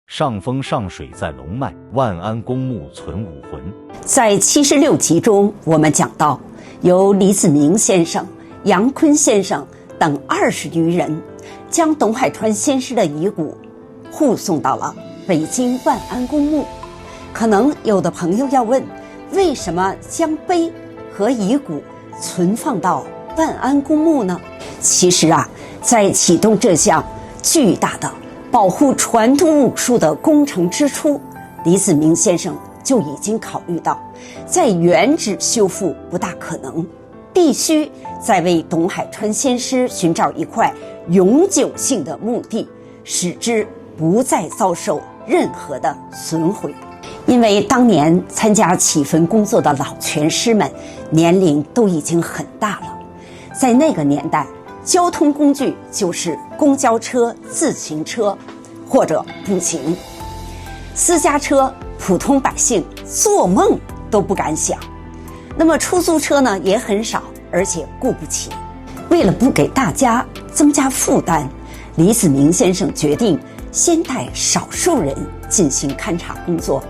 上风上水在龙脉，万安公墓存武魂。在76集中，我们讲到，由李子明先生、杨坤先生等20余人，将董海川先师的遗骨护送到了北京万安公墓。可能有的朋友要问，为什么将碑和遗骨存放到万安公墓呢？其实在启动这项巨大的保护传统武术的工程之初，李子明先生就已经考虑到，在原址修复不大可能，必须在为董海川先师寻找一块永久性的墓地，使之不再遭受任何的损毁。因为当年参加起坟工作的老拳师们年龄都已经很大了，在那个年代，交通工具就是公交车、自行车或者步行，私家车普通百姓做梦都不敢想。那么出租车呢也很少，而且雇不起。为了不给大家增加负担，李子明先生决定先带少数人进行勘察工作。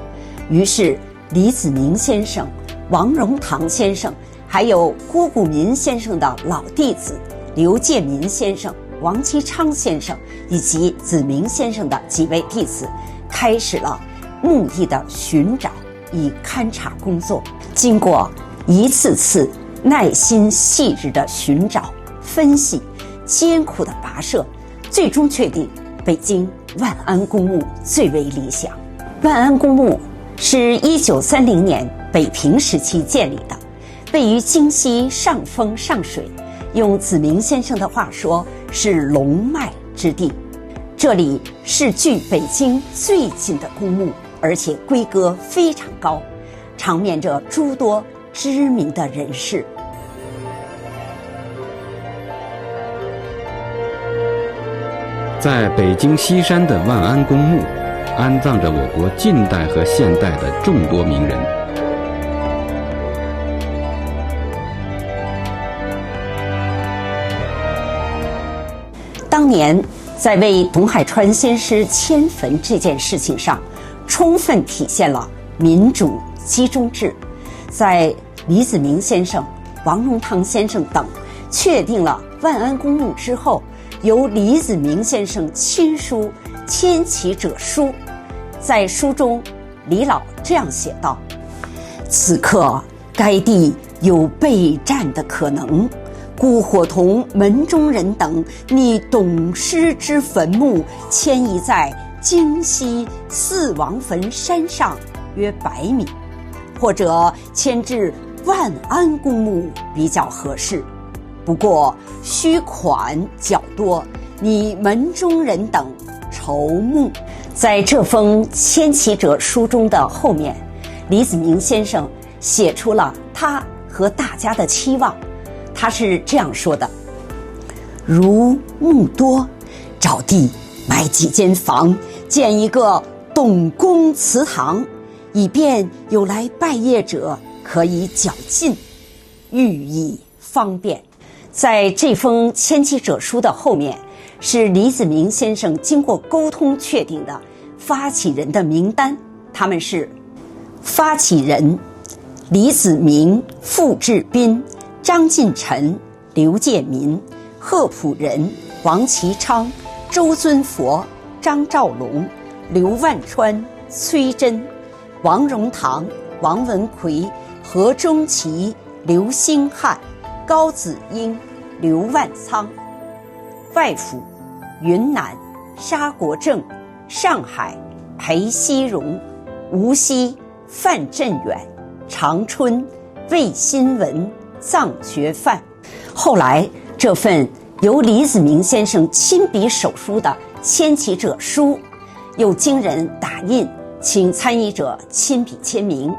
于是李子明先生、王荣堂先生还有郭谷民先生的老弟子刘介民先生、王其昌先生以及子明先生的几位弟子，开始了墓地的寻找与勘察工作。经过一次次耐心细致的寻找、分析、艰苦的跋涉，最终确定北京万安公墓最为理想。万安公墓是1930年北平时期建立的，位于京西上风上水，用子明先生的话说，是龙脉之地。这里是距北京最近的公墓，而且规格非常高，长眠着诸多知名的人士。在北京西山的万安公墓，安葬着我国近代和现代的众多名人。当年在为董海川先师迁坟这件事情上，充分体现了民主集中制。在李子明先生、王荣堂先生等确定了万安公墓之后，由李子明先生亲书《迁徙者书》。在书中，李老这样写道：此刻该地有备战的可能，故伙同门中人等拟董师之坟墓迁移在京西四王坟山上约100米，或者迁至万安公墓比较合适。不过需款较多，拟门中人等筹募。在这封迁徙者书中的后面，李子明先生写出了他和大家的期望。他是这样说的：如墓多，找地买几间房，建一个董公祠堂，以便有来拜谒者可以较近，寓意方便。在这封迁徙者书的后面，是李子明先生经过沟通确定的发起人的名单。他们是发起人李子明、傅志斌、张进臣、刘介民；贺朴仁、王其昌、周尊佛、张兆龙、刘万川、崔真；王荣堂、王文奎、何中奇、刘兴汉、高子英、刘万仓；外府云南沙国正、上海裴锡荣、无锡范振远、长春魏新文、藏觉范。后来这份由李子明先生亲笔手书的迁徙者书又经人打印，请参与者亲笔签名。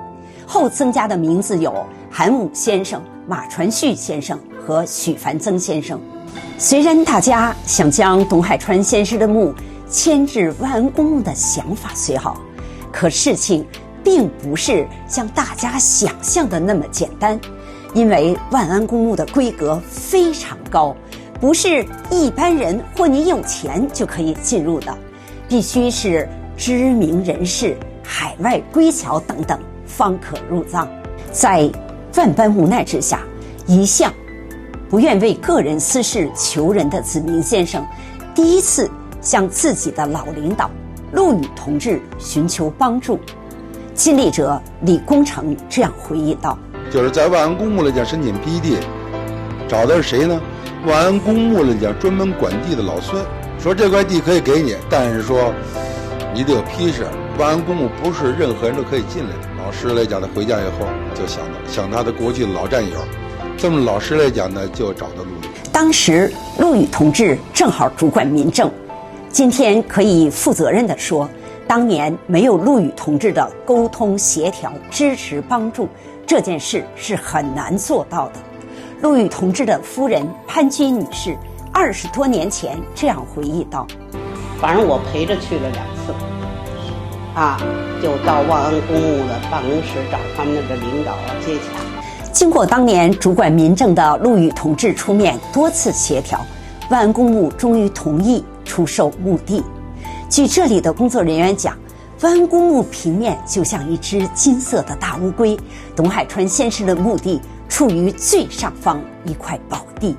后增加的名字有韩武先生、马传旭先生和许凡曾先生。虽然大家想将董海川先师的墓迁至万安公墓的想法虽好，可事情并不是像大家想象的那么简单。因为万安公墓的规格非常高，不是一般人或你有钱就可以进入的，必须是知名人士、海外归侨等等方可入葬。在万般无奈之下，一向不愿为个人私事求人的子明先生，第一次向自己的老领导陆羽同志寻求帮助。亲历者李功成这样回忆道：就是在万安公墓来讲申请批地，找的是谁呢？万安公墓来讲专门管地的老孙，说这块地可以给你，但是说你得有批示。万安公墓不是任何人都可以进来的。老师来讲，他回家以后就想他的过去的老战友，这么老师来讲呢，就找到陆羽。当时陆羽同志正好主管民政，今天可以负责任地说，当年没有陆羽同志的沟通协调、支持帮助，这件事是很难做到的。陆羽同志的夫人潘君女士20多年前这样回忆道：反正我陪着去了2次，就到万安公墓的办公室找他们那个领导接洽。经过当年主管民政的陆羽同志出面多次协调，万安公墓终于同意出售墓地。据这里的工作人员讲，万安公墓平面就像一只金色的大乌龟，董海川先生的墓地处于最上方一块宝地。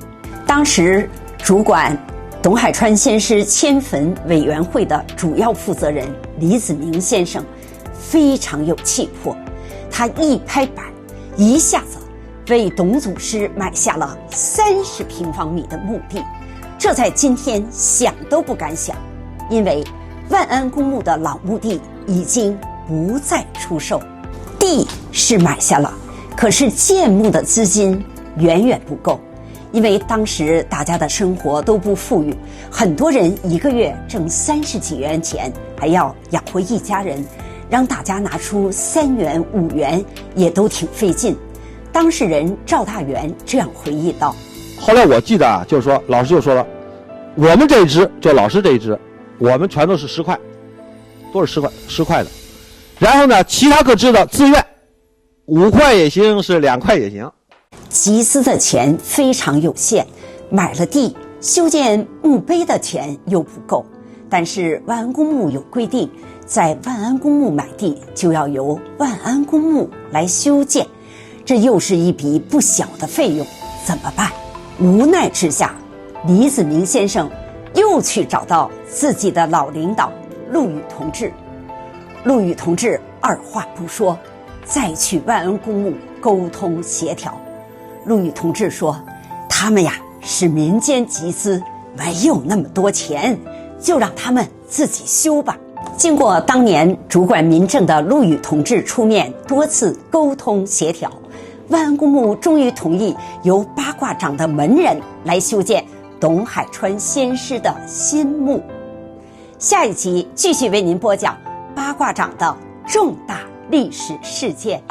当时主管董海川先师迁坟委员会的主要负责人李子明先生非常有气魄，他一拍板，一下子为董祖师买下了30平方米的墓地。这在今天想都不敢想，因为万安公墓的老墓地已经不再出售，地是买下了，可是建墓的资金远远不够。因为当时大家的生活都不富裕，很多人一个月挣30几元钱，还要养活一家人，让大家拿出3元5元也都挺费劲。当事人赵大元这样回忆道：后来我记得就是说老师就说了，我们这一支就老师这一支，我们全都是10块，都是10块的。然后呢，其他各支的自愿，5块也行，是2块也行。集资的钱非常有限，买了地修建墓碑的钱又不够。但是万安公墓有规定，在万安公墓买地就要由万安公墓来修建，这又是一笔不小的费用，怎么办？无奈之下，李子明先生又去找到自己的老领导陆羽同志。陆羽同志二话不说，再去万安公墓沟通协调。陆羽同志说，他们是民间集资，没有那么多钱，就让他们自己修吧。经过当年主管民政的陆羽同志出面多次沟通协调，万安公墓终于同意由八卦掌的门人来修建董海川先师的新墓。下一集继续为您播讲八卦掌的重大历史事件。